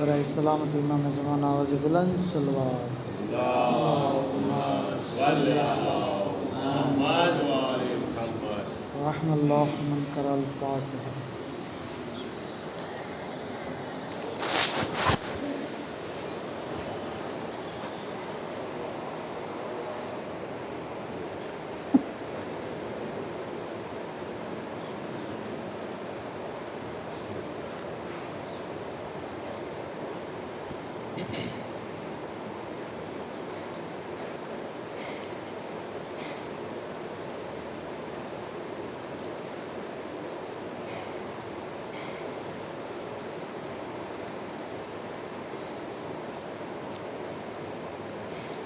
बराए सलामत इमाम ज़माना आवाज़ बुलंद सल्लल्लाहु रहमल्लाहु मन करल फातिहा।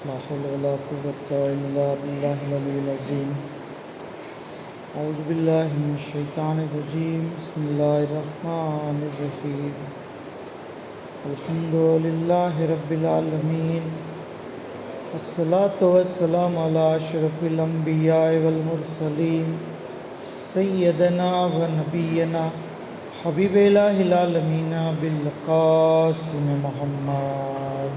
ला हौला वला कुव्वता इल्ला बिल्लाहिल अलिय्यिल अज़ीम। औज़ु बिल्लाहि मिनश शैतानिर रजीम। बिस्मिल्लाहिर रहमानिर रहीम। अल्हम्दुलिल्लाहि रब्बिल आलमीन। अस्सलातु वस्सलामु अला अशरफिल अंबिया वल मुरसलीन सय्यदना व नबियना हबीबिल आलमीन बिल क़ासिम मुहम्मद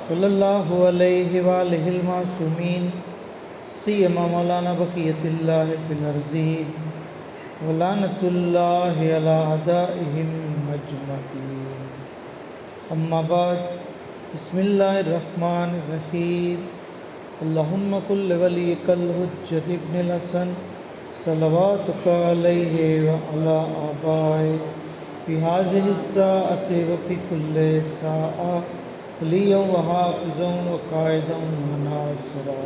सल्लल्लाहु अलैहि वालिहिल मासूमीन सियमा मौलाना बक़ियतिल्लाहि फिल अर्ज़ीन व लानतुल्लाहि अला अदाइहिम अजमईन। अम्मा बाद बिस्मिल्लाहिर रहमानिर रहीम। अल्लाहुम्मा कुल्लि वलिय्यिकल हुज्जत इब्निल हसन सलवातुका अलैहि व अला आबाए फ़ी हाज़िहि स्साअति व फ़ी कुल्लि साअ वलिय्यन व हाफ़िज़न व क़ाइदन व नासिरा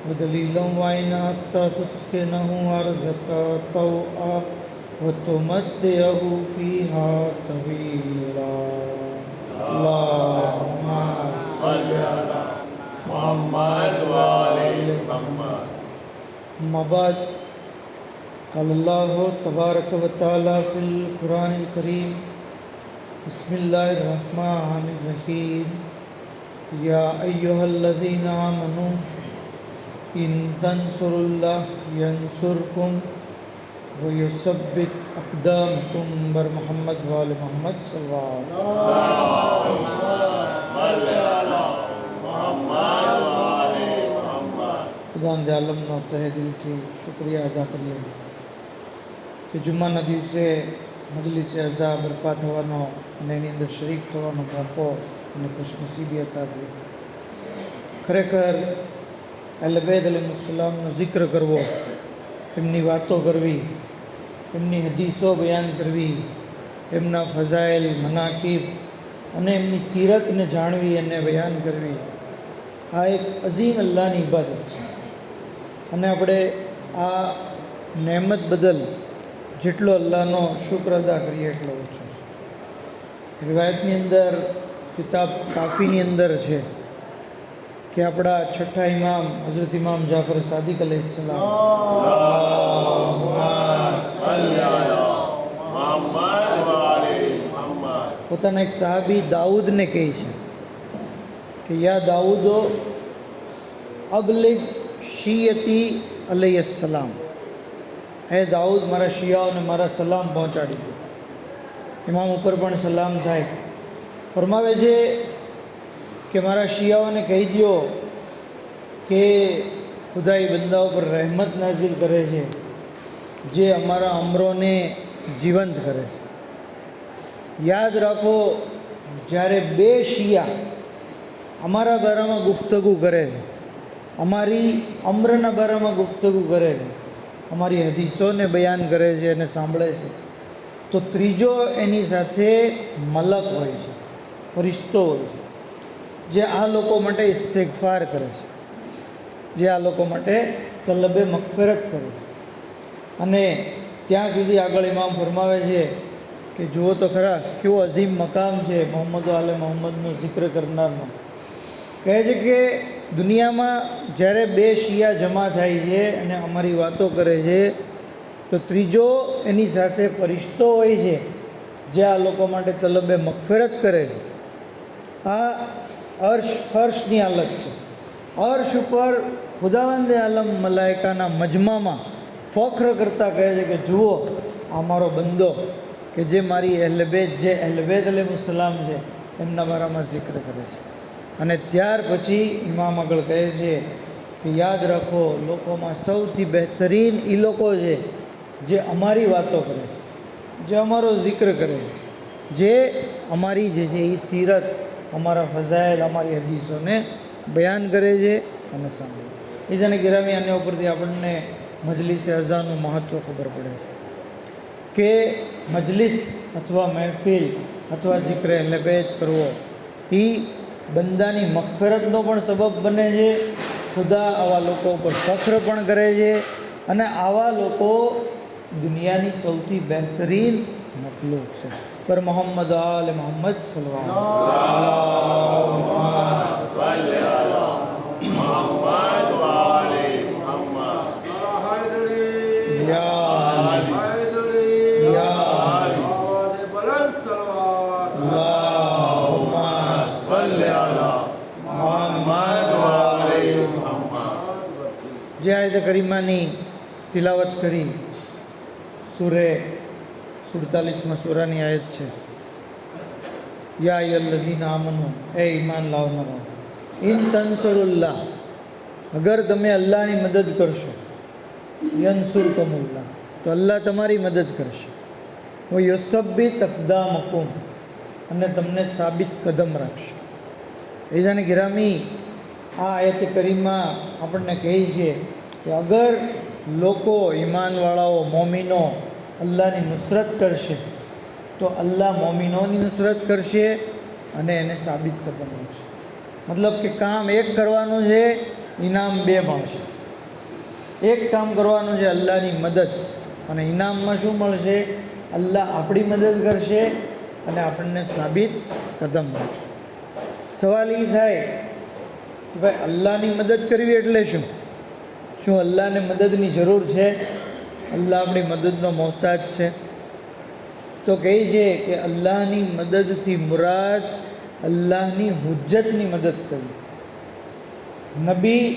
व दलीलन व ऐना हत्ता तुस्किनहु अर्ज़का तौआ व तुमत्तिअहु फ़ीहा तवीला। अल्लाहुम्मा सल्लि अला मुहम्मद व आलि मुहम्मद। अम्मा बाद क़ाल अल्लाहु तबारक व तआला फ़िल क़ुरानिल करीम। बिस्मिल्लाहिर रहमानिर रहीम। या अय्युहल्लज़ीना आमनू इन तंसुरुल्लाह यंसुरकुम व युसब्बित अक़दामकुम। बर मोहम्मद व आले मोहम्मद सल्लल्लाहु अलैहि वसल्लम। खुदा दे आलमनो तहे दिलथी शुक्रिया अदा करीए कि जुम्माना दिवसे मजलिस अज़ा बरपा थवानो અને એની અંદર શરીક થવાનો મોકો અને ખુશનસીબી હતા થઈ। ખરેખર અહલબૈત અલૈહિસ્સલામનો જિક્ર કરવો, એમની વાતો કરવી, એમની હદીસો બયાન કરવી, એમના ફઝાઇલ મનાકીબ અને એમની સીરતને જાણવી અને બયાન કરવી, આ એક અઝીમ અલ્લાહની ઇબાદત છે। અને આપણે આ નેમત બદલ જેટલો અલ્લાહનો શુક્ર અદા કરીએ એટલો ઓછો છે। रिवायतनी अंदर किताब काफ़ीनी अंदर है कि अपना छठा इमाम हज़रत इमाम जाफ़र सादिक अलैहिस्सलाम પોતાના એક સહાબી દાऊदને કહે છે કે યા દાऊदो અબલિગ શિયતી अलैहिस्सलाम, હે દાऊद મારા શિયાઓને મારા સલામ પહોંચાડી દો। इमाम ऊपर पण सलाम थाय। फरमावे छे कि मारा शियाओने कही दियो कि खुदाई बंदाओं पर रहमत नाजिल करे छे, जे अमारा अमरोने जीवंत करे छे। याद राखो, જ્યારે બે શિયા અમારા બારામાં ગુફ્તગુ કરે છે, અમારી અમ્રના બારામાં ગુફ્તગુ કરે છે, અમારી હદીસોને બયાન કરે છે અને સાંભળે છે, તો ત્રીજો એની સાથે મલક હોય છે, ફરિશ્તો હોય છે, જે આ લોકો માટે ઇસ્તિગફાર કરે છે, જે આ લોકો માટે તલબે મગફિરત કરે છે। અને ત્યાં સુધી આગળ ઇમામ ફરમાવે છે કે જુઓ તો ખરા કેવો અઝીમ મકામ છે મોહમ્મદ આલે મોહમ્મદનો જિક્ર કરનારનો। કહે છે કે દુનિયામાં જ્યારે બે શિયા જમા થાય છે અને અમારી વાતો કરે છે, તો ત્રીજો એની સાથે ફરિશ્તો હોય છે, જે આ લોકો માટે તલબે મગફિરત કરે છે। આ અર્શની હાલત છે। અર્શ ઉપર ખુદાવંદે આલમ મલાઇકાના મજમામાં ફખ્ર કરતાં કહે છે કે જુઓ આ મારો બંદો કે જે મારી અહેલબેત જે અહેલબેત અલૈહિસ્સલામ છે એમના બારામાં જિક્ર કરે છે. અને ત્યાર પછી ઇમામ આગળ કહે છે કે યાદ રાખો, લોકોમાં સૌથી બહેતરીન એ લોકો છે જે અમારી વાતો કરે, જે અમારો જિક્ર કરે, જે અમારી જે છે એ સીરત, અમારા ફઝાઇલ, અમારી હદીસોને બયાન કરે છે અને સાંભળે. એ જાણે ગિરામી આના ઉપરથી આપણને મજલિસ અઝાનું મહત્ત્વ ખબર પડે છે કે મજલિસ અથવા મહેફિલ અથવા જિક્ર અહેલબેત કરવો એ બંદાની મગફિરતનો પણ સબબ બને છે. ખુદા આવા લોકો ઉપર ફખ્ર પણ કરે છે અને આવા લોકો દુનિયાની સૌથી બહેતરીન મખલૂક છે. પર મોહમ્મદ આલ મોહમ્મદ જે આયત કરીમાની તિલાવત કરી સૂરે 47માં સૂરાની આયત છે, યા અય્યુહલ્લઝીના આમનુ, એ ઈમાન લાવનારો, ઇન તન્સુરુલ્લાહ, અગર તમે અલ્લાહની મદદ કરશો, યન્સુરકુમુલ્લાહ, તો અલ્લાહ તમારી મદદ કરશે, વ યુસબ્બિત અકદામકુમ, અને તમને સાબિત કદમ રાખશે. એ જાણે ગિરામી આ આયત કરીમાં આપણને કહે છે કે અગર લોકો ઈમાનવાળાઓ મોમિનો અલ્લાહની નુસરત કરશે તો અલ્લાહ મોમિનોની નુસરત કરશે અને એને સાબિત કદમ રાખશે. મતલબ કે કામ એક કરવાનું છે, ઇનામ બે મળશે. એક કામ કરવાનું છે અલ્લાહની મદદ, અને ઇનામમાં શું મળશે? અલ્લાહ આપણી મદદ કરશે અને આપણને સાબિત કદમ રાખશે. સવાલ એ થાય કે ભાઈ અલ્લાહની મદદ કરવી એટલે શું? શું અલ્લાહને મદદની જરૂર છે? અલ્લાહ આપણી મદદનો મોહતાજ છે? તો કહે છે કે અલ્લાહની મદદથી મુરાદ અલ્લાહની હુજ્જતની મદદ કરવી. નબી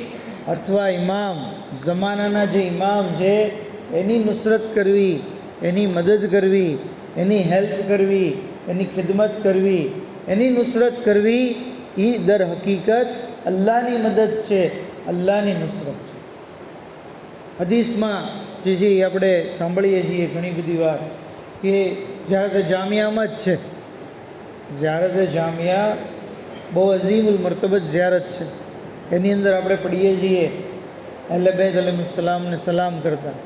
અથવા ઇમામ, જમાનાના જે ઇમામ છે એની નુસરત કરવી, એની મદદ કરવી, એની હેલ્પ કરવી, એની ખિદમત કરવી, એની નુસરત કરવી, એ દર હકીકત અલ્લાહની મદદ છે, અલ્લાહની નુસરત છે. હદીસમાં જે છે એ આપણે સાંભળીએ છીએ ઘણી બધી વાર કે ઝિયારત જામિયામાં જ છે. ઝિયારત જામિયા બહુ અઝીમુલ મરતબત ઝિયારત છે. એની અંદર આપણે પઢીએ છીએ અહલે બેત અલૈહિસ્સલામને સલામ કરતા,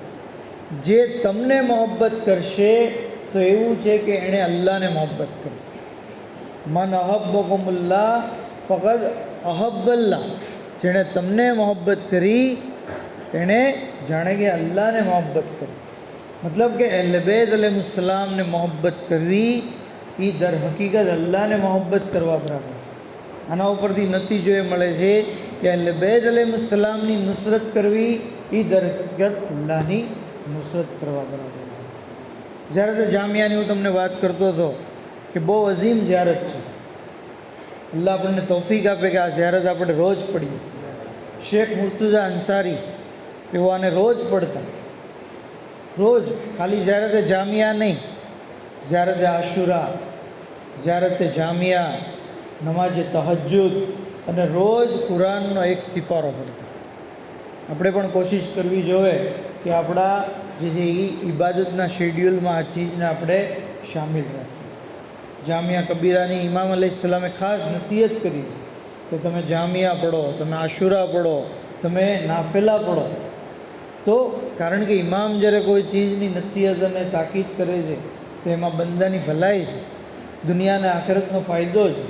જે તમને મોહબ્બત કરશે તો એવું છે કે એણે અલ્લાહને મોહબ્બત કરી. મન અહબ્બકુમુલ્લાહ ફકદ અહબ્બલ્લાહ, જેણે તમને મોહબ્બત કરી એણે જાણે કે અલ્લાહને મોહબ્બત કરી. મતલબ કે અહલે બેત અલૈહિસ્સલામને મોહબ્બત કરવી એ દર હકીકત અલ્લાહને મોહબ્બત કરવા બરાબર. આના ઉપરથી નતીજો એ મળે છે કે અહલે બેત અલૈહિસ્સલામની નુસરત કરવી એ દર હકીકત અલ્લાહની નુસરત કરવા બરાબર. ઝિયારત જામિયાની હું તમને વાત કરતો હતો કે બહુ અઝીમ ઝિયારત છે. અલ્લાહ આપણને તૌફીક આપે કે આ ઝિયારત આપણે રોજ પડીએ. શેખ મુર્તુઝા અંસારી તેઓ આને રોજ પડતા, રોજ. ખાલી ઝિયારત જામિયા નહીં, ઝિયારત આશુરા, ઝિયારત જામિયા, નમાજ તહજ્જુદ અને રોજ કુરાનનો એક સિપારો પડતા. આપણે પણ કોશિશ કરવી જોઈએ કે આપણા જે છે એ ઇબાદતના શેડ્યુલમાં આ ચીજને આપણે શામિલ રાખીએ. જામિયા કબીરાની ઇમામ અલૈહિસ્સલામે ખાસ નસીહત કરી કે તમે જામિયા પઢો, તમે આશુરા પઢો, તમે નાફિલા પઢો. તો કારણ કે ઇમામ જ્યારે કોઈ ચીજની નસીહત અને તાકીદ કરે છે તો એમાં બંદાની ભલાઈ છે, દુનિયાના આખિરતનો ફાયદો છે.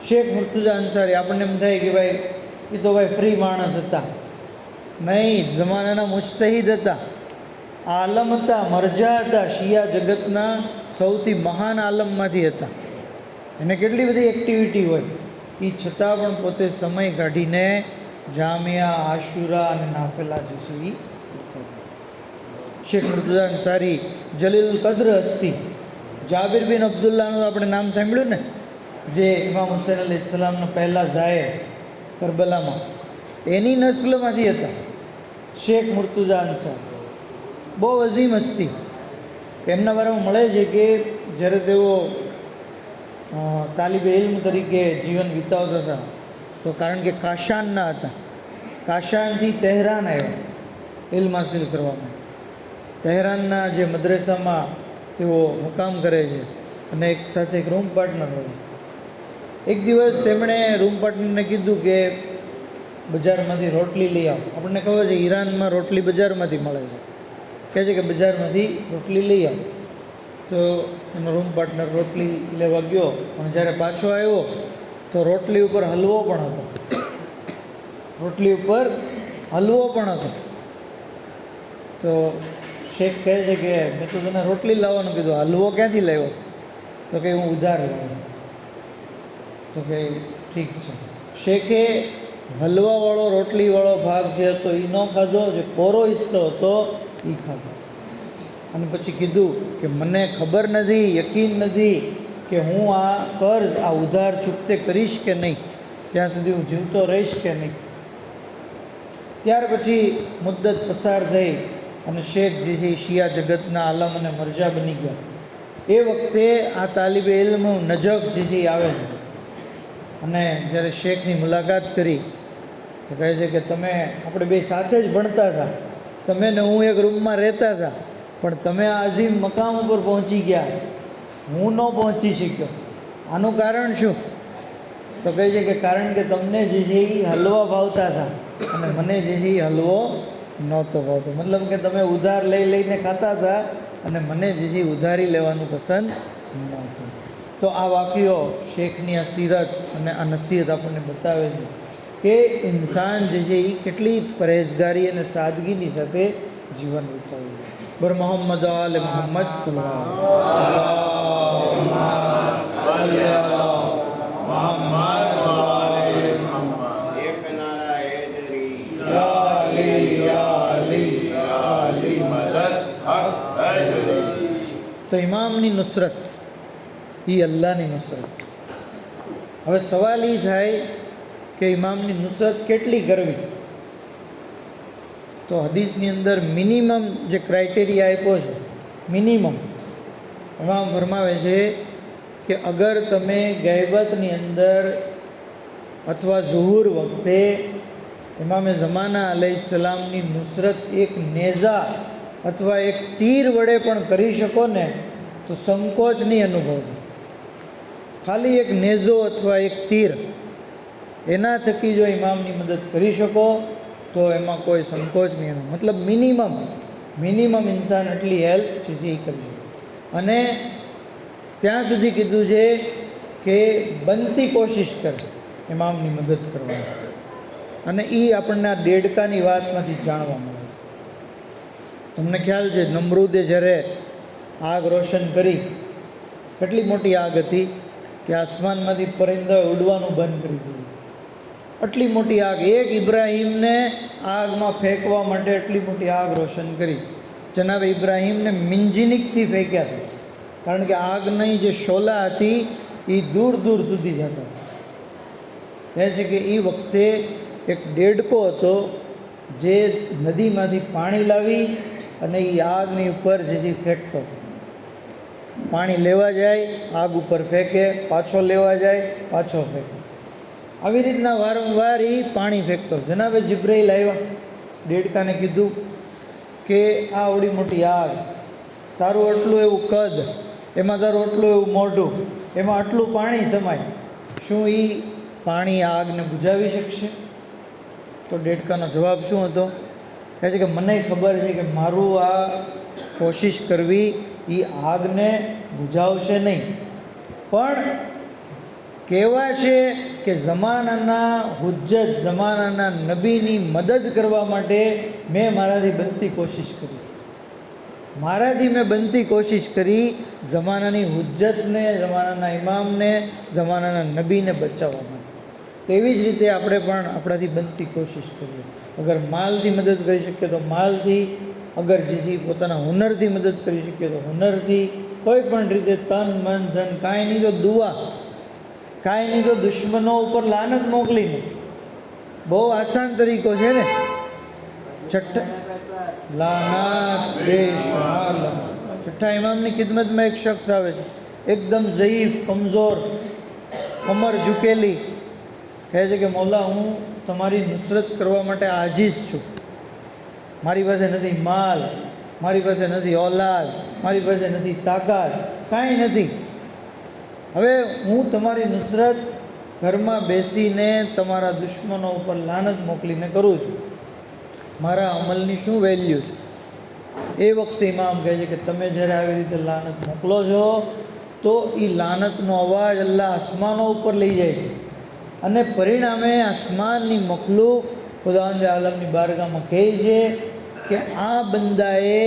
શેખ મુર્તુઝા અંસારી, આપણને એમ થાય કે ભાઈ એ તો ભાઈ ફ્રી માણસ હતા. નહીં, જમાનાના મુજતહિદ હતા, આલમ હતા, મરજા હતા, શિયા જગતના સૌથી મહાન આલમમાંથી હતા. એને કેટલી બધી એક્ટિવિટી હોય, એ છતાં પણ પોતે સમય કાઢીને જામિયા, આશુરા અને નાફિલા જે છે એ કરતા. શેખ મુર્તુઝા અંસારી જલીલ કદ્ર હસ્તી, જાબિર બિન અબ્દુલ્લાનું આપણે નામ સાંભળ્યું ને, જે ઇમામ હુસૈન અલૈહિસ્સલામના પહેલા ઝાયર કરબલામાં, એની નસ્લમાંથી હતા શેખ મુર્તુઝા અંસારી. બહુ અઝીમ હસ્તી કે એમના બારામાં મળે છે કે જ્યારે તેઓ તાલિબે ઇલ્મ તરીકે જીવન વિતાવતા હતા તો કારણ કે કાશાનના હતા, કાશાનથી તહેરાન આવ્યા ઇલ્મ હાસિલ કરવા માટે. તહેરાનના જે મદ્રેસામાં તેઓ મુકામ કરે છે અને એક સાથે એક રૂમ પાર્ટનર હોય. એક દિવસ તેમણે રૂમ પાર્ટનરને કીધું કે બજારમાંથી રોટલી લઈ આવો. આપણને ખબર છે ઈરાનમાં રોટલી બજારમાંથી મળે છે, કહે છે કે બજારમાંથી રોટલી લઈ આવો. તો એનો રૂમ પાર્ટનર રોટલી લેવા ગયો, પણ જ્યારે પાછો આવ્યો તો રોટલી ઉપર હલવો પણ હતો. રોટલી ઉપર હલવો પણ હતો. તો શેખ કહે છે કે મેં તો તને રોટલી લાવવાનું કીધું, હલવો ક્યાંથી લાવ્યો? તો કે હું ઉધાર લાવ્યો. તો કે ઠીક છે. શેખે હલવાવાળો રોટલીવાળો ભાગ જે હતો એ ન ખાધો, જે કોરો હિસ્સો હતો એ ખાધો. અને પછી કીધું કે મને ખબર નથી, યકીન નથી કે હું આ કર્જ, આ ઉધાર ચૂકતે કરીશ કે નહીં, ત્યાં સુધી હું જીવતો રહીશ કે નહીં. ત્યાર પછી મુદ્દત પસાર થઈ અને શેખ જે છે શિયા જગતના આલમ અને મરજા બની ગયા. એ વખતે આ તાલિબે ઇલ્મ નજફ જે છે આવે છે અને જ્યારે શેખની મુલાકાત કરી તો કહે છે કે તમે, આપણે બે સાથે જ ભણતા હતા, તમે ને હું એક રૂમમાં રહેતા હતા, પણ તમે આ અઝીમ મકામ ઉપર પહોંચી ગયા, હું ન પહોંચી શક્યો. આનું કારણ શું? તો કહે છે કે કારણ કે તમને જે છે એ હલવા ભાવતા હતા અને મને જે છે એ હલવો નહોતો ભાવતો. મતલબ કે તમે ઉધાર લઈને ખાતા હતા અને મને જે છે ઉધારી લેવાનું પસંદ નહોતું. તો આ વાક્યો શેખની આ સીરત અને આ નસીહત આપણને બતાવે છે કે ઇન્સાન જે છે એ કેટલી પરહેજગારી અને સાદગીની સાથે જીવન વિતાવ્યું. બર મોહમ્મદ આલે મોહમ્મદ તો ઇમામની નુસરત એ અલ્લાહની નુસરત. હવે સવાલ એ થાય કે ઇમામની નુસરત કેટલી કરવી? તો હદીસની અંદર મિનિમમ જે ક્રાઇટેરિયા આપ્યો છે, મિનિમમ ઇમામ ફરમાવે છે કે અગર તમે ગૈબતની અંદર અથવા ઝુહુર વખતે ઇમામે ઝમાના અલૈહિસ્સલામની નુસરત એક નેઝા અથવા એક તીર વડે પણ કરી શકો ને તો સંકોચ નહીં અનુભવજો. ખાલી એક નેઝો અથવા એક તીર એના થકી જો ઇમામની મદદ કરી શકો તો એમાં કોઈ સંકોચ નહીં. એનો મતલબ મિનિમમ ઇન્સાન એટલી હેલ્પ છે એ કરી શકે. અને ત્યાં સુધી કીધું છે કે બનતી કોશિશ કરે ઇમામની મદદ કરવાની. અને એ આપણને આ દેડકાની વાતમાંથી જાણવા મળે. તમને ખ્યાલ છે નમરૂદે જ્યારે આગ રોશન કરી, કેટલી મોટી આગ હતી કે આસમાનમાંથી પરિંદાઓ ઉડવાનું બંધ કરી દીધું. આટલી મોટી આગ, એક ઇબ્રાહીમને આગમાં ફેંકવા માટે એટલી મોટી આગ રોશન કરી. જનાબ ઇબ્રાહીમને મિંજીનિકથી ફેંક્યા હતા, કારણ કે આગની જે શોલા હતી એ દૂર દૂર સુધી જતા. કહે છે કે એ વખતે એક દેડકો હતો જે નદીમાંથી પાણી લાવી અને એ આગની ઉપર જે ફેંકતો. પાણી લેવા જાય, આગ ઉપર ફેંકે, પાછો લેવા જાય, પાછો ફેંકે. આવી રીતના વારંવાર એ પાણી ફેંકતો. જનાબે જિબ્રાઈલ આવ્યા, દેડકાને કીધું કે આ આવડી મોટી આગ, તારું આટલું એવું કદ, એમાં તારું આટલું એવું મોઢું, એમાં આટલું પાણી સમાય, શું એ પાણી આગને બુઝાવી શકશે? તો દેડકાનો જવાબ શું હતો? કહે છે કે મને ખબર છે કે મારું આ કોશિશ કરવી એ આગને બુઝાવશે નહીં, પણ કહેવા છે કે જમાનાના હુજ્જત, જમાનાના નબીની મદદ કરવા માટે મેં મારાથી બનતી કોશિશ કરી. મારાથી મેં બનતી કોશિશ કરી જમાનાની હુજ્જતને, જમાનાના ઇમામને, જમાનાના નબીને બચાવવા માટે. તો એવી જ રીતે આપણે પણ આપણાથી બનતી કોશિશ કરીએ. અગર માલથી મદદ કરી શકીએ તો માલથી, અગર જેથી પોતાના હુનરથી મદદ કરી શકીએ તો હુનરથી, કોઈ પણ રીતે તન મન ધન, કાંઈ નહીં તો દુઆ, કાંઈ નહીં તો દુશ્મનો ઉપર લાનત મોકલીને. બહુ આસાન તરીકો છે ને. લાનાત બેશુમાર લાનાત. છઠ્ઠા ઇમામની ખિદમતમાં એક શખ્સ આવે છે, એકદમ ઝઈફ, કમજોર, કમર ઝૂકેલી, કહે છે કે મૌલા, હું તમારી નુસરત કરવા માટે આજીઝ છું. મારી પાસે નથી માલ, મારી પાસે નથી ઓલાદ, મારી પાસે નથી તાકાત, કાંઈ નથી. હવે હું તમારી નુસરત ઘરમાં બેસીને તમારા દુશ્મનો ઉપર લાનત મોકલીને કરું છું. મારા અમલની શું વેલ્યુ છે? એ વખતે ઇમામ કહે છે કે તમે જ્યારે આવી રીતે લાનત મોકલો છો તો એ લાનતનો અવાજ અલ્લાહ આસમાનો ઉપર લઈ જાય છે, અને પરિણામે આસમાનની મખલૂક ખુદાવંદ આલમની બારગાહમાં કહે છે કે આ બંદાએ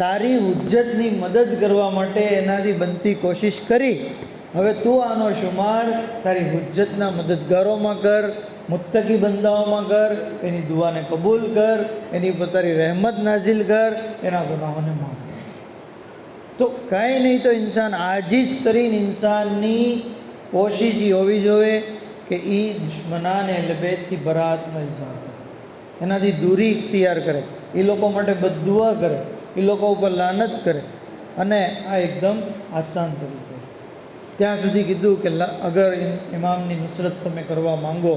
તારી હુજ્જતની મદદ કરવા માટે એનાથી બનતી કોશિશ કરી. હવે તું આનો શુમાર તારી હુજ્જતના મદદગારોમાં કર, મુત્તકી બંદાઓમાં કર, એની દુઆને કબૂલ કર, એની પર તારી રહેમત નાઝિલ કર, એના ગુનાહોને માફ કર. તો કાંઈ નહીં તો ઇન્સાન આજીઝ તરીન ઇન્સાનની કોશિશ એ હોવી જોઈએ કે એ દુશ્મનાને લબેદથી બરાતનો ઇઝહાર કરે, એનાથી દૂરી ઇખ્તિયાર કરે, એ લોકો માટે બદદુઆ કરે, એ લોકો ઉપર લાનત કરે, અને આ એકદમ આસાન તરીકે. ત્યાં સુધી કીધું કે અગર ઇમામની નુસરત તમે કરવા માંગો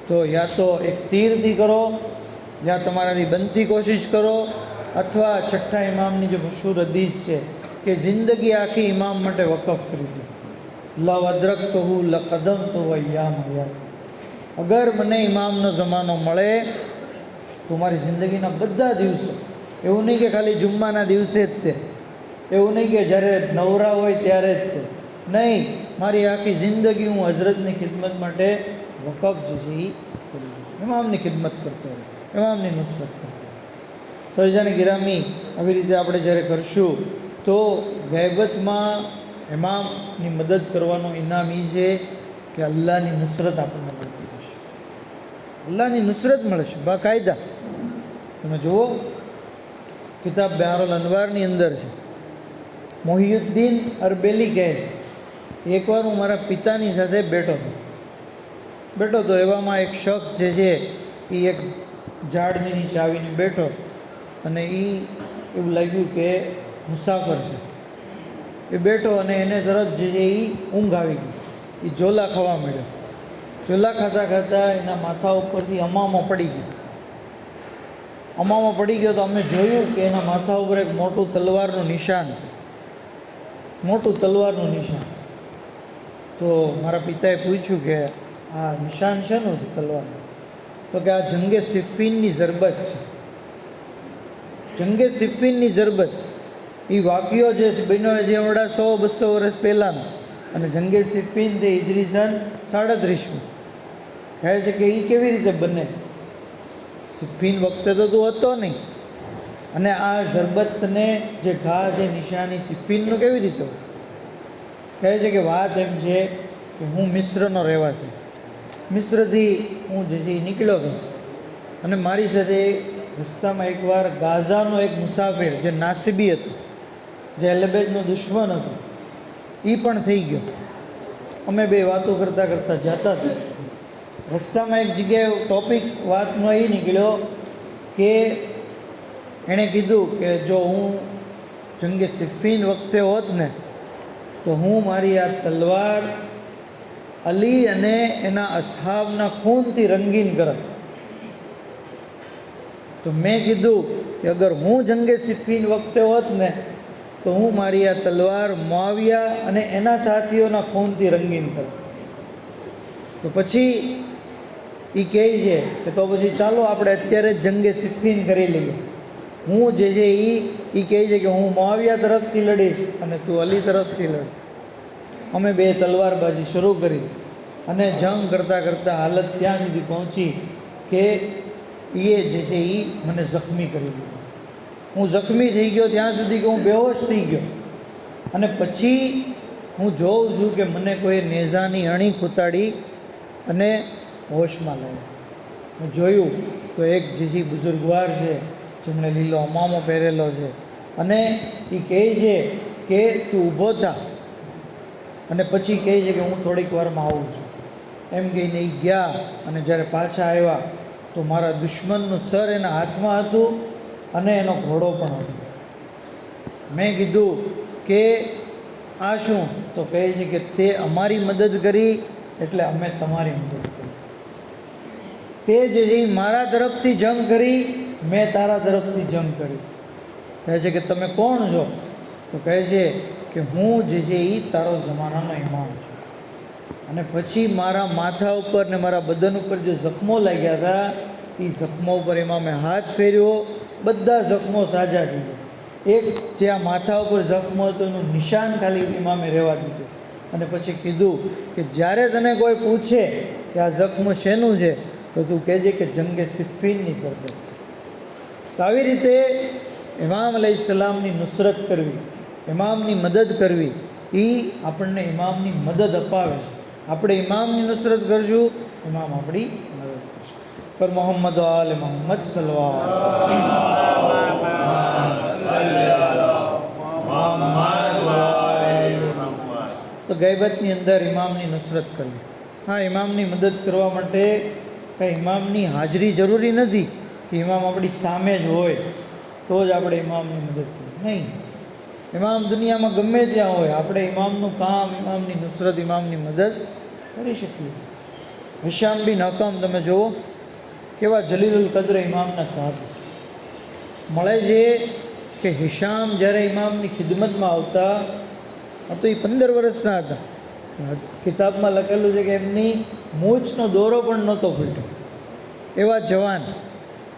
તો યા તો એક તીરથી કરો, યા તમારાથી બનતી કોશિશ કરો, અથવા છઠ્ઠા ઇમામની જે મશહૂર હદીસ છે કે જિંદગી આખી ઇમામ માટે વકફ કરી દો. લવ અદરકતુહુ લકદમતુહુ અય્યામ હયાત. અગર મને ઇમામનો જમાનો મળે તો મારી જિંદગીના બધા દિવસો, એવું નહીં કે ખાલી જુમ્માના દિવસે જ તે, એવું નહીં કે જ્યારે નવરા હોય ત્યારે જ તે, નહીં, મારી આખી જિંદગી હું હજરતની ખિદમત માટે વકફ જે છે એ કરું છું. ઇમામની ખિદમત કરતો રહે, ઇમામની નુસરત કરતો રહે. તો જાણે ગિરામી આવી રીતે આપણે જ્યારે કરશું તો ગૈબતમાં ઇમામની મદદ કરવાનો ઇનામ એ છે કે અલ્લાહની નુસરત આપણને મળતી રહેશે, અલ્લાહની નુસરત મળશે બાકાયદા. તમે જુઓ, કિતાબ બિહારુલ અનવારની અંદર છે, મોહિયુદ્દીન અરબેલી કહે છે, એકવાર હું મારા પિતાની સાથે બેઠો તો એવામાં એક શખ્સ જે છે એ એક ઝાડની નીચે આવીને બેઠો, અને એ એવું લાગ્યું કે મુસાફર છે. એ બેઠો અને એને તરત જે છે એ ઊંઘ આવી ગઈ. એ ઝોલા ખાવા માંડ્યો. ઝોલા ખાતા ખાતા એના માથા ઉપરથી અમામો પડી ગયો. અમામો પડી ગયો તો અમે જોયું કે એના માથા ઉપર એક મોટું તલવારનું નિશાન છે, મોટું તલવારનું નિશાન. તો મારા પિતાએ પૂછ્યું કે આ નિશાન શેનું છે તલવારનું? તો કે આ જંગે સિફીનની ઝરબત છે, જંગે સિફીનની ઝરબત. એ વાક્યો જે બન્યો જે હમણાં 100-200 વર્ષ પહેલાંનો, અને જંગે સિફીન તે ઈજરીસન 37મું. કહે છે કે એ કેવી રીતે બને? સિફીન વખતે તો તું હતો નહીં, અને આ ઝરબતને જે ઘા છે નિશાની સિફીનનું કેવી રીતે હોય? કહે છે કે વાત એમ છે કે હું મિસ્રનો રહેવાસી, મિસ્રથી હું જે છે નીકળ્યો હતો, અને મારી સાથે રસ્તામાં એકવાર ગાઝાનો એક મુસાફિર જે નાસિબી હતો, જે અલબેજનો દુશ્મન હતો, એ પણ થઈ ગયો. અમે બે વાતો કરતાં કરતાં જતા હતા. રસ્તામાં એક જગ્યાએ ટોપિક વાતનો એ નીકળ્યો કે એણે કીધું કે જો હું જંગે સિફીન વખતે હોત ને તો હું મારી આ તલવાર અલી અને એના અસહાબના ખૂનથી રંગીન કરત. તો મેં કીધું કે અગર હું જંગે સિફીન વખતે હોત ને તો હું મારી આ તલવાર મુઆવિયા અને એના સાથીઓના ખૂનથી રંગીન કરત. તો પછી એ કહે છે કે તો પછી ચાલો આપણે અત્યારે જ જંગે સિફીન કરી લઈએ. હું જે છે એ કહે છે કે હું મુઆવિયા તરફથી લડીશ અને તું અલી તરફથી લડ. અમે બે તલવારબાજી શરૂ કરી, અને જંગ કરતાં કરતાં હાલત ત્યાં સુધી પહોંચી કે એ જે છે એ મને જખ્મી કરી દીધો. હું જખ્મી થઈ ગયો ત્યાં સુધી કે હું બેહોશ થઈ ગયો. અને પછી હું જોઉં છું કે મને કોઈ નેઝાની અણી ખૂતાડી અને હોશમાં લાવ્યો. હું જોયું તો એક જે છે બુઝુર્ગવાર છે, જેમણે લીલો અમામો પહેરેલો છે, અને એ કહે છે કે તું ઊભો થા, અને પછી કહે છે કે હું થોડીક વારમાં આવું છું. એમ કહીને એ ગયા, અને જ્યારે પાછા આવ્યા તો મારા દુશ્મનનું સર એના હાથમાં હતું, અને એનો ઘોડો પણ હતો. મેં કીધું કે આ શું? તો કહે છે કે તે અમારી મદદ કરી એટલે અમે તમારી મદદ કરી. તે જે મારા તરફથી જંગ કરી, મેં તારા તરફથી જંગ કરી. કહે છે કે તમે કોણ છો? તો કહે છે કે હું જે છે એ તારો જમાનાનો ઇમામ છું. અને પછી મારા માથા ઉપર ને મારા બદન ઉપર જે જખમો લાગ્યા હતા એ જખમો ઉપર ઇમામે હાથ ફેર્યો, બધા જખમો સાજા થઈ ગયા. એક જે આ માથા ઉપર જખમો હતો એનું નિશાન ખાલી ઇમામે રહેવા દીધું. અને પછી કીધું કે જ્યારે તને કોઈ પૂછે કે આ જખમ શેનું છે તો તું કહેજે કે જંગે સિફ્ફીનની સરબત છે. તો આવી રીતે ઇમામ અલૈહિસ્સલામની નુસરત કરવી, ઇમામની મદદ કરવી, એ આપણને ઇમામની મદદ અપાવે છે. આપણે ઇમામની નુસરત કરશું, ઇમામ આપણી મદદ કરશે. પર મોહમ્મદ આલ મોહમ્મદ તો ગૈબતની અંદર ઇમામની નુસરત કરવી. હા, ઇમામની મદદ કરવા માટે કંઈ ઇમામની હાજરી જરૂરી નથી કે ઇમામ આપણી સામે જ હોય તો જ આપણે ઇમામની મદદ કરવી. નહીં, ઇમામ દુનિયામાં ગમે ત્યાં હોય, આપણે ઇમામનું કામ, ઇમામની નુસરત, ઇમામની મદદ કરી શકીએ. હિશામ બિન હકમ તમે જુઓ, કેવા જલીલુલ કદ્ર ઇમામના સાહેબ મળે છે કે હિશામ જ્યારે ઇમામની ખિદમતમાં આવતા તો એ 15 વર્ષના હતા. કિતાબમાં લખેલું છે કે એમની મૂછનો દોરો પણ નહોતો ફૂટ્યો, એવા જવાન.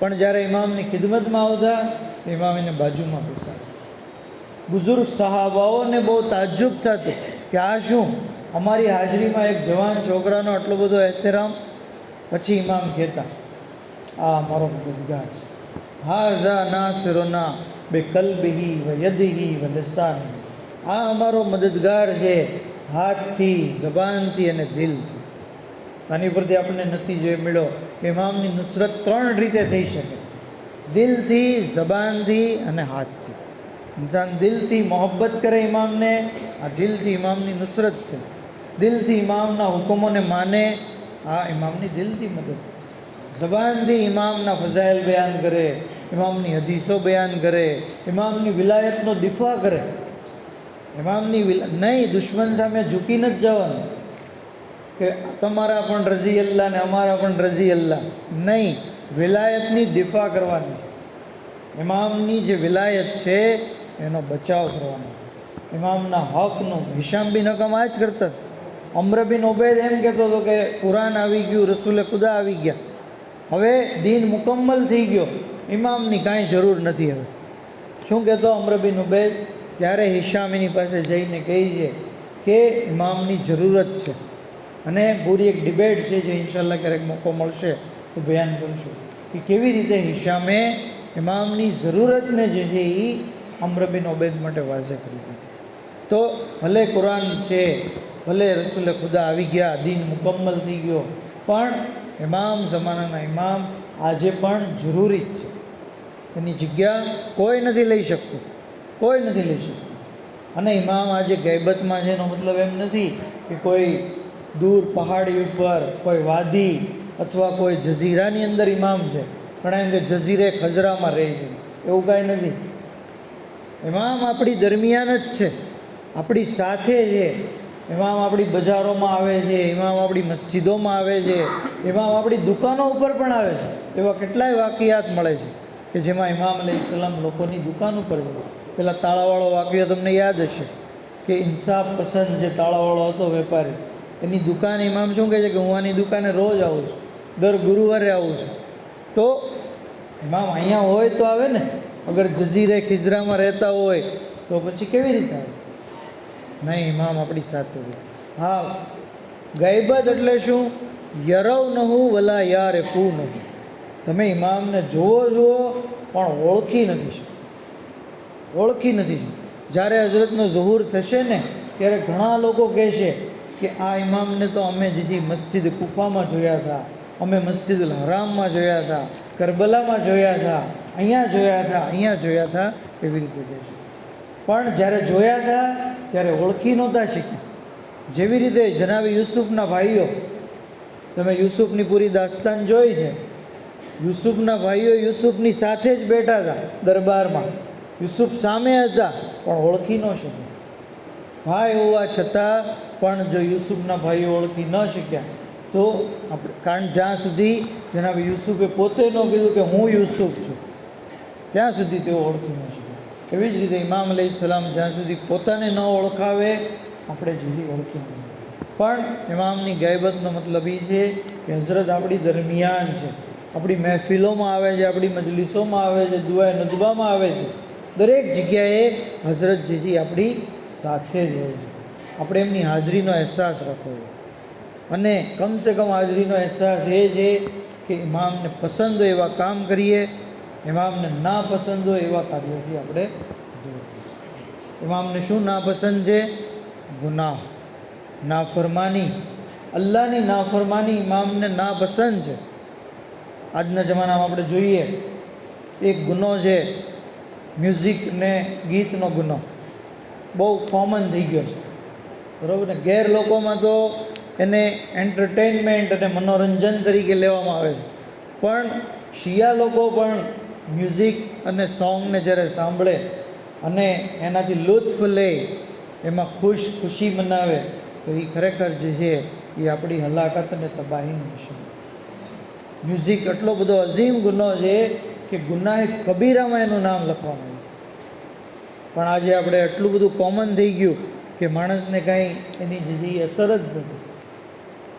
પણ જ્યારે ઇમામની ખિદમતમાં આવતા ઇમામ એને બાજુમાં બેસાડે. બુઝુર્ગ સહાબાઓને બહુ તાજ્જુબ થતું કે આ શું, અમારી હાજરીમાં એક જવાન છોકરાનો આટલો બધો એહતરામ. પછી ઇમામ કહેતા આ અમારો મદદગાર છે. હાઝા નાસિરુના બેકલ્બિહી વ યદિહી વ લિસાનિહી. આ અમારો મદદગાર છે હાથથી, જબાનથી અને દિલથી. આની પરથી આપણને નતીજો મળ્યો કે ઇમામની નુસરત 3 રીતે થઈ શકે: દિલથી, જબાનથી અને હાથથી. ઇન્સાન દિલથી મોહબ્બત કરે ઇમામને, આ દિલથી ઇમામની નુસરત છે. દિલથી ઇમામના હુકમોને માને, આ ઇમામની દિલથી મદદ. જબાનથી ઇમામના ફઝાઇલ બયાન કરે, ઇમામની હદીસો બયાન કરે, ઇમામની વિલાયતનો દિફા કરે. ઇમામની નહીં, દુશ્મન સામે ઝૂકી નથી જવાનું કે તમારા પણ રઝી અલ્લાહ ને અમારા પણ રઝી અલ્લાહ. નહીં, વિલાયતની દિફા કરવાની છે. ઇમામની જે વિલાયત છે એનો બચાવ કરવાનો, ઇમામના હકનું. હિશામ બિન હકમ આ જ કરતા. અમ્ર બિન ઉબૈદ એમ કહેતો હતો કે કુરાન આવી ગયું, રસૂલે ખુદા આવી ગયા, હવે દીન મુકમ્મલ થઈ ગયો, ઇમામની કાંઈ જરૂર નથી. હવે શું કહેતો અમ્ર બિન ઉબૈદ? ત્યારે હિશામ એની પાસે જઈને કહી છે કે ઇમામની જરૂરત છે. અને પૂરી એક ડિબેટ છે જે ઇન્શાલ્લાહ ક્યારેક મોકો મળશે તો બયાન કરીશું કે કેવી રીતે હિશામે ઇમામની જરૂરતને જે છે એ અમ્ર બિન ઉબૈદ માટે વાઝે કરી દીધી. તો ભલે કુરાન છે, ભલે રસૂલે ખુદા આવી ગયા, દીન મુકમ્મલ થઈ ગયો, પણ ઇમામ, જમાનાના ઇમામ આજે પણ જરૂરી જ છે. એની જગ્યા કોઈ નથી લઈ શકતું, કોઈ નથી લઈ શકતું. અને ઇમામ આજે ગૈબતમાં છે એનો મતલબ એમ નથી કે કોઈ દૂર પહાડી ઉપર, કોઈ વાદી અથવા કોઈ જઝીરાની અંદર ઇમામ છે. ઘણા એમ કે જઝીરે ખજરામાં રહે છે, એવું કાંઈ નથી. ઇમામ આપણી દરમિયાન જ છે, આપણી સાથે છે. ઇમામ આપણી બજારોમાં આવે છે, ઇમામ આપણી મસ્જિદોમાં આવે છે, ઇમામ આપણી દુકાનો ઉપર પણ આવે છે. એવા કેટલાય વાકિયાત મળે છે કે જેમાં ઇમામ અલૈહિસ્સલામ લોકોની દુકાન ઉપર હોય. પેલા તાળાવાળો વાક્ય તમને યાદ હશે કે ઇન્સાફ પસંદ જે તાળાવાળો હતો વેપારી, એની દુકાન ઇમામ શું કહે છે કે હું આની દુકાને રોજ આવું છું, દર ગુરુવારે આવું છું. તો ઇમામ અહીંયા હોય તો આવે ને, અગર જઝીરે ખિજરામાં રહેતા હોય તો પછી કેવી રીતે આવે? નહીં, ઇમામ આપણી સાથે હોય. હા, ગૈબત એટલે શું? યરવનહુ વલા યારિફૂનહુ. તમે ઇમામને જુઓ પણ ઓળખી નથી શકતા, ઓળખી નથી શકતા. જ્યારે હઝરતનો ઝુહુર થશે ને ત્યારે ઘણા લોકો કહેશે કે આ ઇમામને તો અમે જે મસ્જિદ કુફામાં જોયા હતા, અમે મસ્જિદ હરામમાં જોયા હતા, કરબલામાં જોયા હતા, અહીંયા જોયા હતા, અહીંયા જોયા હતા, એવી રીતે કહેશે. પણ જ્યારે જોયા હતા ત્યારે ઓળખી નહોતા શીખ્યા. જેવી રીતે જનાબી યુસુફના ભાઈઓ, તમે યુસુફની પૂરી દાસ્તાન જોઈ છે. યુસુફના ભાઈઓ યુસુફની સાથે જ બેઠા હતા દરબારમાં, યુસુફ સામે હતા પણ ઓળખી ન શક્યા. ભાઈ હોવા છતાં પણ જો યુસુફના ભાઈઓ ઓળખી ન શક્યા તો આપણે, કારણ જ્યાં સુધી જનાબ યુસુફે પોતે ન કીધું કે હું યુસુફ છું ત્યાં સુધી તેઓ ઓળખી ન શક્યા. એવી જ રીતે ઇમામ અલૈહિસ્સલામ જ્યાં સુધી પોતાને ન ઓળખાવે આપણે જુદી ઓળખી નહીં. પણ ઇમામની ગાયબતનો મતલબ એ છે કે હઝરત આપણી દરમિયાન છે, આપણી મહેફિલોમાં આવે છે, આપણી મજલિસોમાં આવે છે, દુઆએ નદબામાં આવે છે, દરેક જગ્યાએ હઝરત જે આપણી સાથે જ હોય છે. આપણે એમની હાજરીનો અહેસાસ રાખવો જોઈએ. અને કમસે કમ હાજરીનો અહેસાસ એ છે કે ઇમામને પસંદ હોય એવા કામ કરીએ, ઇમામને ના પસંદ હોય એવા કાર્યોથી આપણે દૂર રહીએ. ઇમામને શું નાપસંદ છે? ગુનાહ, નાફરમાની, અલ્લાહની નાફરમાની ઇમામને નાપસંદ છે. આજના જમાનામાં આપણે જોઈએ એક ગુનો છે મ્યુઝિક ને ગીતનો ગુનો, બહુ કોમન થઈ ગયો છે, બરાબર ને. ગેર લોકોમાં તો એને એન્ટરટેનમેન્ટ અને મનોરંજન તરીકે લેવામાં આવે છે, પણ શિયા લોકો પણ મ્યુઝિક અને સોંગને જ્યારે સાંભળે અને એનાથી લુત્ફ લે, એમાં ખુશી મનાવે, તો એ ખરેખર જે છે એ આપણી હલાકત અને તબાહીનું નિશાન. મ્યુઝિક એટલો બધો અઝીમ ગુનો છે કે ગુનાહે કબીરામાં એનું નામ લખવામાં આવ્યું, પણ આજે આપણે એટલું બધું કોમન થઈ ગયું કે માણસને કાંઈ એની જે અસર જ નથી.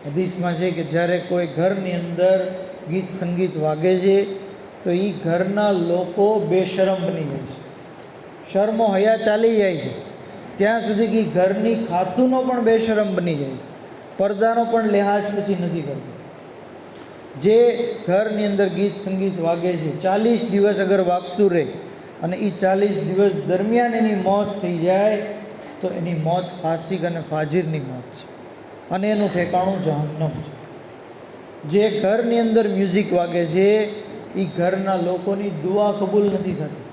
હદીસમાં છે કે જ્યારે કોઈ ઘરની અંદર ગીત સંગીત વાગે છે તો એ ઘરના લોકો બેશરમ બની જાય છે, શર્મો હયા ચાલી જાય છે, ત્યાં સુધી કે ઘરની ખાતુનો પણ બેશરમ બની જાય છે, પડદાનો પણ લિહાજ પછી નથી કરતો. જે ઘરની અંદર ગીત સંગીત વાગે છે 40 દિવસ અગર વાગતું રહે અને એ 40 દિવસ દરમિયાન એની મોત થઈ જાય તો એની મોત ફાસિક અને ફાજિરની મોત છે અને એનું ઠેકાણું જહન્નમ છે. જે ઘરની અંદર મ્યુઝિક વાગે છે એ ઘરના લોકોની દુઆ કબૂલ નથી થતી.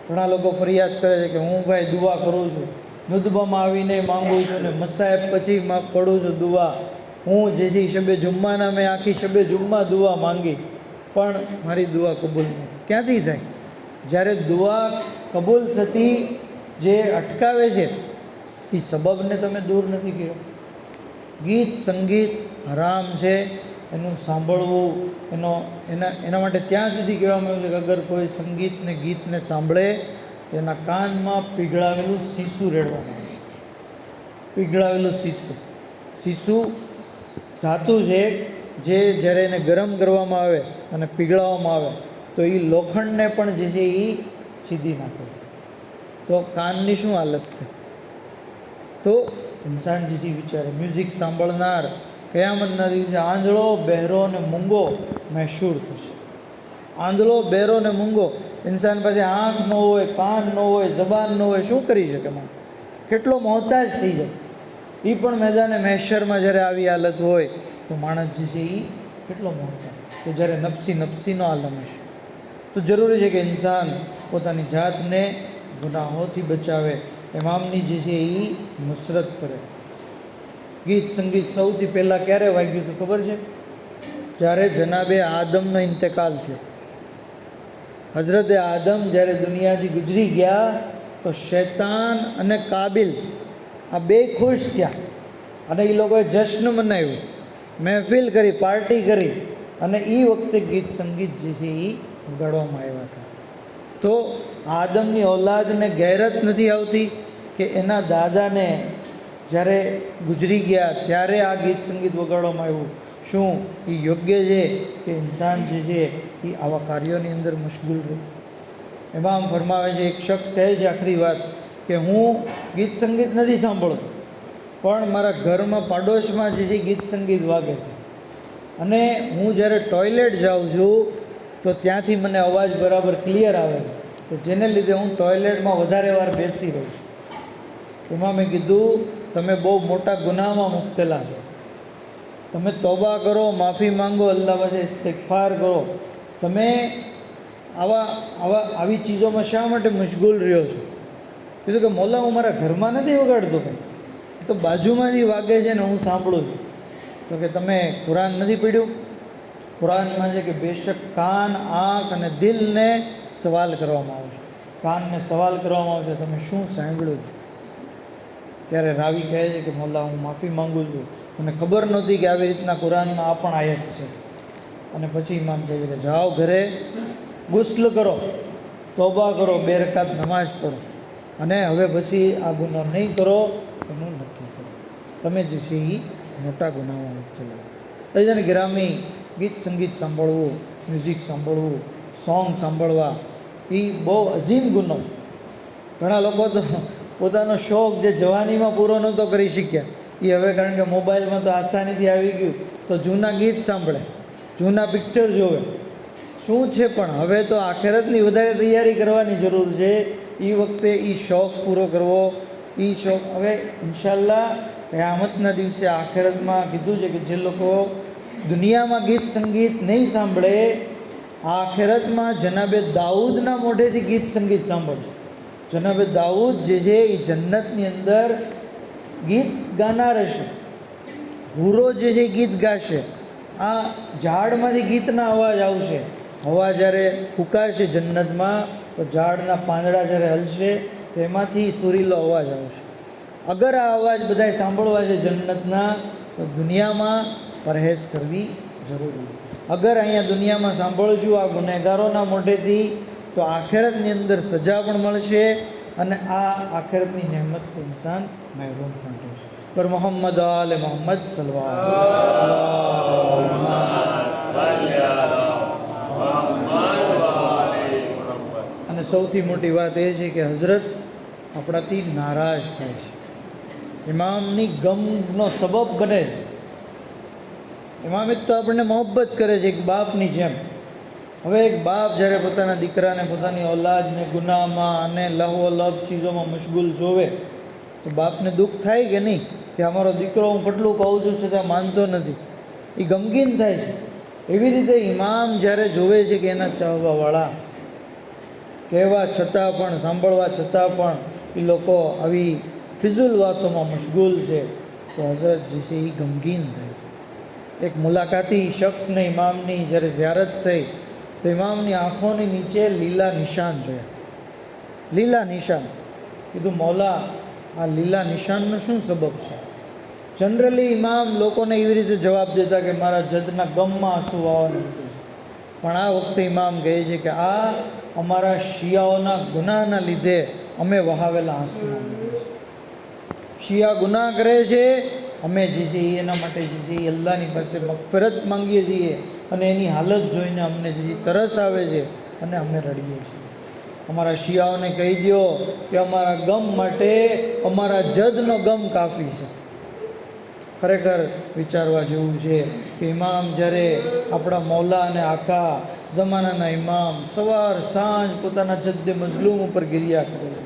ઘણા લોકો ફરિયાદ કરે છે કે હું ભાઈ દુઆ કરું છું, નુદબામાં આવીને માગું છું ને મસાહેબ પછી પઢું છું દુઆ, હું જે છે શબે જુમ્માના મેં આખી શબે જુમ્મા દુઆ માંગી પણ મારી દુઆ કબૂલ નથી. ક્યાંથી થાય? જ્યારે દુઆ કબૂલ થતી જે અટકાવે છે એ સબબને તમે દૂર નથી કર્યો. ગીત સંગીત હરામ છે, એનું સાંભળવું એના માટે ત્યાં સુધી કહેવામાં આવ્યું છે કે અગર કોઈ સંગીતને ગીતને સાંભળે તો એના કાનમાં પીગળાવેલું શીશું રેડવામાં આવે. પીગળાવેલું શીશું ધાતુ છે જે જ્યારે એને ગરમ કરવામાં આવે અને પીગળાવવામાં આવે તો એ લોખંડને પણ જે છે એ છીદી નાખે. તો કાનની શું હાલત થાય? તો ઇન્સાન જે છે વિચારે, મ્યુઝિક સાંભળનાર કયામતના દિવસે આંધળો, બહેરો અને મૂંગો મહેશૂર થશે. આંધળો, બહેરો ને મૂંગો. ઇન્સાન પાસે આંખ ન હોય, કાન ન હોય, જબાન ન હોય, શું કરી શકે? માં કેટલો મોહતાજ થઈ જાય. એ પણ મેદાને મહેશરમાં જ્યારે આવી હાલત હોય તો માણસ જે છે એ કેટલો મોહતાજ, તો જ્યારે નફસીનો આલમ હશે. તો જરૂરી છે કે ઇન્સાન પોતાની જાતને ગુનાહોથી બચાવે, ઇમામની જે છે એ નુસરત કરે. ગીત સંગીત સૌથી પહેલાં ક્યારે વાગ્યું હતું ખબર છે? જ્યારે જનાબે આદમનો ઇંતકાલ થયો. હઝરતે આદમ જ્યારે દુનિયાથી ગુજરી ગયા તો શૈતાન અને કાબિલ આ બે ખુશ થયા અને એ લોકોએ જશ્ન મનાવ્યું, મહેફિલ કરી, પાર્ટી કરી અને એ વખતે ગીત સંગીત જે છે એ વગાડવામાં આવ્યા હતા. તો આદમની ઔલાદને ગેરત નથી આવતી કે એના દાદાને જ્યારે ગુજરી ગયા ત્યારે આ ગીત સંગીત વગાડવામાં આવ્યું? શું એ યોગ્ય છે કે ઇન્સાન જે છે એ આવા કાર્યોની અંદર મશગુલ રહે? ઇમામ ફરમાવે છે, એક શખ્સ કહે છે આખરી વાત કે હું ગીત સંગીત નથી સાંભળતો પણ મારા ઘરમાં પાડોશમાં જે છે ગીત સંગીત વાગે છે અને હું જ્યારે ટોયલેટ જાઉં છું તો ત્યાંથી મને અવાજ બરાબર ક્લિયર આવે છે, તો જેને લીધે હું ટોયલેટમાં વધારે વાર બેસી રહું છું. ઇમામે કીધું તમે બહુ મોટા ગુનાહમાં મુબતલા છો, તમે તોબા કરો, માફી માંગો, અલ્લાહ પાસે ઇસ્તિગફાર કરો. તમે આવી ચીજોમાં શા માટે મશગુલ રહ્યો છો? કીધું કે મૌલા હું મારા ઘરમાં નથી વગાડતો ભાઈ, તો બાજુમાં જે વાગે છે ને હું સાંભળું છું. તો કે તમે કુરાન નથી પઢ્યું? કુરાનમાં છે કે બેશક કાન, આંખ અને દિલને સવાલ કરવામાં આવશે. કાનને સવાલ કરવામાં આવશે, તમે શું સાંભળ્યું? ત્યારે રાવી કહે છે કે મોલા, હું માફી માગું છું, મને ખબર નહોતી કે આવી રીતના કુરાનમાં આ પણ આયત છે. અને પછી ઇમામ કહે છે કે જાઓ ઘરે, ગુસ્લ કરો, તોબા કરો, 2 રકાત નમાઝ પઢો, અને હવે પછી આ ગુનો નહીં કરો એનું નક્કી કરો. તમે જે છે એ મોટા ગુનામાં મુબતલા. એ છે ને ગ્રામી ગીત સંગીત સાંભળવું, મ્યુઝિક સાંભળવું, સોંગ સાંભળવા, એ બહુ અઝીમ ગુનો. ઘણા લોકો તો પોતાનો શોખ જે જવાનીમાં પૂરો નહોતો કરી શક્યા, એ હવે કારણ કે મોબાઈલમાં તો આસાનીથી આવી ગયું તો જૂના ગીત સાંભળે, જૂના પિક્ચર જોવે. શું છે પણ હવે તો આખેરતની વધારે તૈયારી કરવાની જરૂર છે. એ વખતે એ શોખ પૂરો કરવો, એ શોખ હવે ઇન્શાલ્લાહ કયામતના દિવસે આખેરતમાં કીધું છે કે જે લોકો દુનિયામાં ગીત સંગીત નહીં સાંભળે, આખેરતમાં જનાબે દાઉદના મોઢેથી ગીત સંગીત સાંભળશે. જનાબે દાઉદ જે છે એ જન્નતની અંદર ગીત ગાનાર હશે, હુરો જે છે ગીત ગાશે. આ ઝાડમાંથી ગીતના અવાજ આવશે. હવા જ્યારે ફૂંકાશે જન્નતમાં તો ઝાડના પાંદડા જ્યારે હલશે તેમાંથી સુરીલો અવાજ આવશે. અગર આ અવાજ બધાએ સાંભળવા છે જન્નતના, તો દુનિયામાં પરહેજ કરવી જરૂરી. અગર અહીંયા દુનિયામાં સાંભળશું આ ગુનેગારોના મોઢેથી, તો આખેરતની અંદર સજા પણ મળશે અને આ આખેરતની નહેમતથી ઇન્સાન મહેરૂમ પણ થશે. પર મોહમ્મદ આલે મોહમ્મદ અને સૌથી મોટી વાત એ છે કે હઝરત આપણાથી નારાજ થાય છે, ઇમામની ગમનો સબબ બને છે. ઇમામ એક તો આપણને મોહબ્બત કરે છે એક બાપની જેમ. હવે એક બાપ જ્યારે પોતાના દીકરાને, પોતાની ઔલાદને ગુનાહમાં અને લહવલબ ચીજોમાં મશગુલ જોવે તો બાપને દુઃખ થાય કે નહીં, કે અમારો દીકરો હું કેટલું કહું છું છતાં માનતો નથી, એ ગમગીન થાય છે. એવી રીતે ઇમામ જ્યારે જોવે છે કે એના ચાહવાવાળા કહેવા છતાં પણ, સાંભળવા છતાં પણ એ લોકો આવી ફિઝુલ વાતોમાં મશગુલ છે, તો હઝરત જે છે એ ગમગીન થાય છે. એક મુલાકાતી શખ્સને ઇમામની જ્યારે ઝિયારત થઈ તો ઇમામની આંખોની નીચે લીલા નિશાન જોયા. લીલા નિશાન. કીધું મૌલા, આ લીલા નિશાનનો શું સબબ છે? જનરલી ઇમામ લોકોને એવી રીતે જવાબ દેતા કે મારા જદના ગમમાં આંસુ આવવાનું હતું. પણ આ વખતે ઇમામ કહે છે કે આ અમારા શિયાઓના ગુનાહના લીધે અમે વહાવેલા આંસુના લીધે. શિયા ગુનાહ કરે છે, અમે જે છે એના માટે જે છે એ અલ્લાહની પાસે મગફરત માંગીએ છીએ અને એની હાલત જોઈને અમને જે તરસ આવે છે અને અમે રડીએ છીએ. અમારા શિયાઓને કહી દો કે અમારા ગમ માટે અમારા જદનો ગમ કાફી છે. ખરેખર વિચારવા જેવું છે કે ઇમામ જ્યારે આપણા મૌલા અને આકા જમાનાના ઇમામ સવાર સાંજ પોતાના જદ્દે મઝલૂમ ઉપર ગિરિયા કરે છે.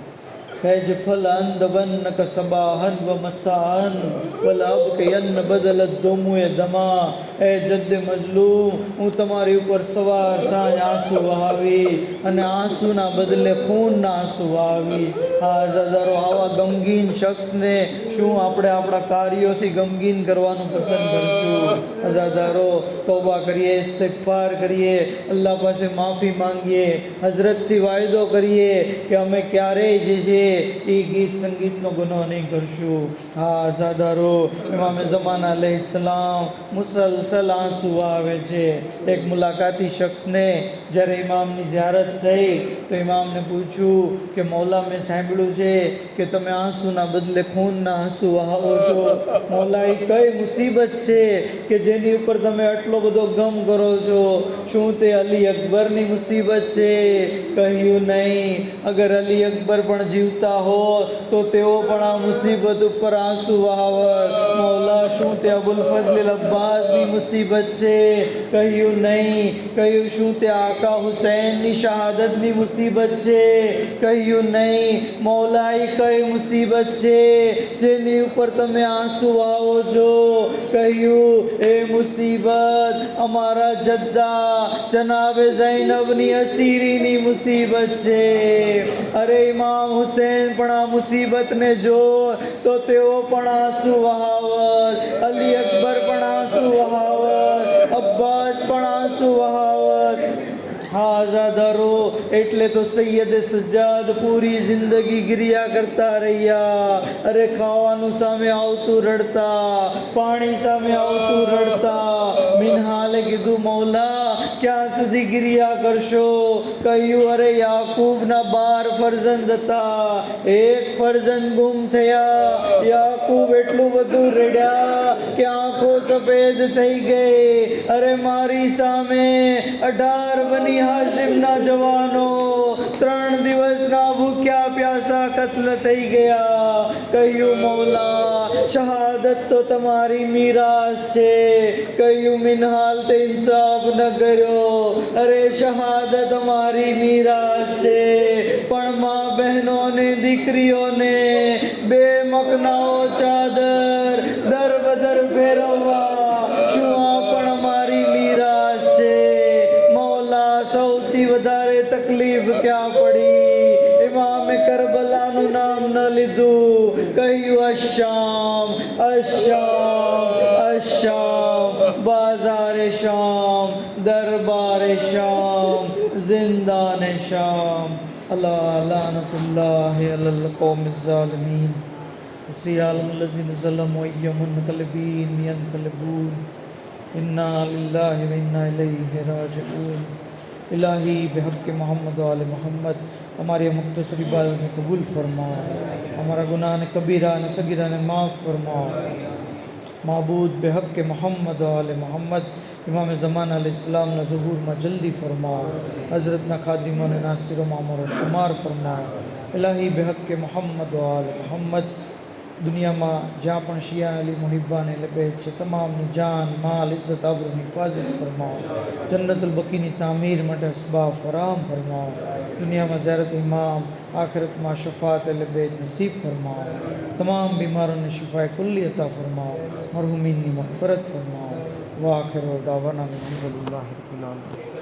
કહે છે ફલ અંદ બન ક સબાહન વ મસાહન વલ અબ કે યન બદલ દોમુએ દમા. એ જદ્દે મજલૂમ, હું તમારી ઉપર સવાર સાંજ આંસુ વહાવી અને આંસુના બદલે ખૂનના આંસુ વહાવી. આ હજારો આવા ગમગીન શખ્સને શું આપણે આપણા કાર્યોથી ગમગીન કરવાનું પસંદ કરશું? હજારો તોબા કરીએ, ઇસ્તિગફાર કરીએ, અલ્લાહ પાસે માફી માંગીએ, હઝરતથી વાયદો કરીએ કે અમે ક્યારેય જે છે એ ગીત સંગીતનો ગુનો નહીં કરશું. હા હજારો ઇમામે ઝમાના અલૈહિસ્સલામ મુસલસલ આંસુ આવે છે. એક મુલાકાતી શખ્સને જ્યારે ઇમામની ઝિયારત થઈ તો ઇમામને પૂછ્યું કે મૌલા, મેં સાંભળ્યું છે કે તમે આંસુના બદલે ખૂનના આંસુ વહાવો છો. મૌલા, એ કઈ મુસીબત છે કે જેની ઉપર તમે આટલો બધો ગમ કરો છો? શું તે અલી અકબરની મુસીબત છે? કહ્યું નહીં. અગર અલી અકબર પણ જીવતા હોત તો તેઓ પણ આ મુસીબત ઉપર આંસુ વહાવત. મૌલા, શું તે અબુલ ફઝલ અબ્બાસની મુસીબત છે? કહ્યું નહીં. કહ્યું શું તે આકા હુસૈનની શહાદતની મુસીબત છે? કહ્યું નહીં. મૌલા, એ કઈ મુસીબત છે જેની ઉપર તમે આંસુ વહાવો છો? કહ્યું એ મુસીબત અમારા જદ્દા જનાબે ઝૈનબની અસીરીની મુસીબત છે. અરે ઇમામ હુસૈન પણ આ મુસીબતને જો તો તેઓ પણ આંસુ વહાવત, અલી અકબર પણ આંસુ વહાવત, અબ્બાસ પણ આંસુ એટલે તો સૈયદ સજ્જાદ પૂરી જિંદગી ગિરિયા કરતા રહ્યા. અરે ખાવાનું સામે આવતું રડતા, પાણી સામે આવતું રડતા. મિનહાલે કીધું મૌલા ક્યાં સુધી ગિરિયા કરશો? કહ્યું અરે યાકૂબના 12 ફરજંદ હતા, એક ફરજંદ ગુમ થયા. યાકૂબ એટલું બધું રડ્યા કે આંખો સફેદ થઈ ગઈ. અરે મારી સામે 18 બની હાશિમના જવાનો 3 દિવસના ભૂખ્યા પ્યાસા કત્લ થઈ ગયા. કહ્યું મૌલા શહાદત તો તમારી મીરાસ છે. કહ્યું મિનહાલ તે ઇન્સાફ ન કર્યો. અરે શહાદત અમારી મીરાસ છે, પણ મા બહેનોને દીકરીઓને 2 મકનાઓ ચાદર દર બદર ફેરવવા શું આ પણ અમારી મીરાસ છે? મૌલા સૌથી વધારે તકલીફ ક્યાં પડી? ઇમામે કરબલાનું નામ ન લીધું. કહ્યું અશામ અશામ અશામ, બાઝાર શામ, દરબાર શામ, जिंदान शाम. अल्लाह लानतुल्लाह अलल कौमिज़ ज़ालिमीन सियालुल्लज़ीन ज़लमू यमुनक़लिबीन यनक़लिबून इन्ना लिल्लाहि व इन्ना इलैहि राजिऊन. इलाही बिहक़्क़ि मोहम्मद व आले मोहम्मद हमारी मुख्तसर इबादत में कबूल फरमाओ. हमारा गुनाह ने कबीरा ने सगीरा ने माफ़ फरमाओ. माबूद बेहक़्क़े मोहम्मद व आले मोहम्मद इमाम ज़मान अलैहिस्सलाम ना ज़ुहूर में जल्दी फरमाओ. हज़रत ना खादिमों ने नासिर मामूर शुमार फरमाओ. इलाही बेहक़्क़े मोहम्मद व आले मोहम्मद दुनिया में ज्यां पण शिया अली मुहिब्बा ने लबेज छे तमामनी जान माल इज्जत आबरूनी हिफाजत फरमाओ. जन्नतुल बकीनी तामीर माटे असबाब फराहम फरमाओ. दुनिया में ज़ियारत इमाम, आखिरत में शफात लबेज नसीब फरमाओ. तमाम बीमारों ने शिफाए कुल्ली अता फरमाओ. मरहुमीन की मग़फ़िरत फरमाओ. वाखिर दावाना अल्हम्दुलिल्लाहि रब्बिल आलमीन.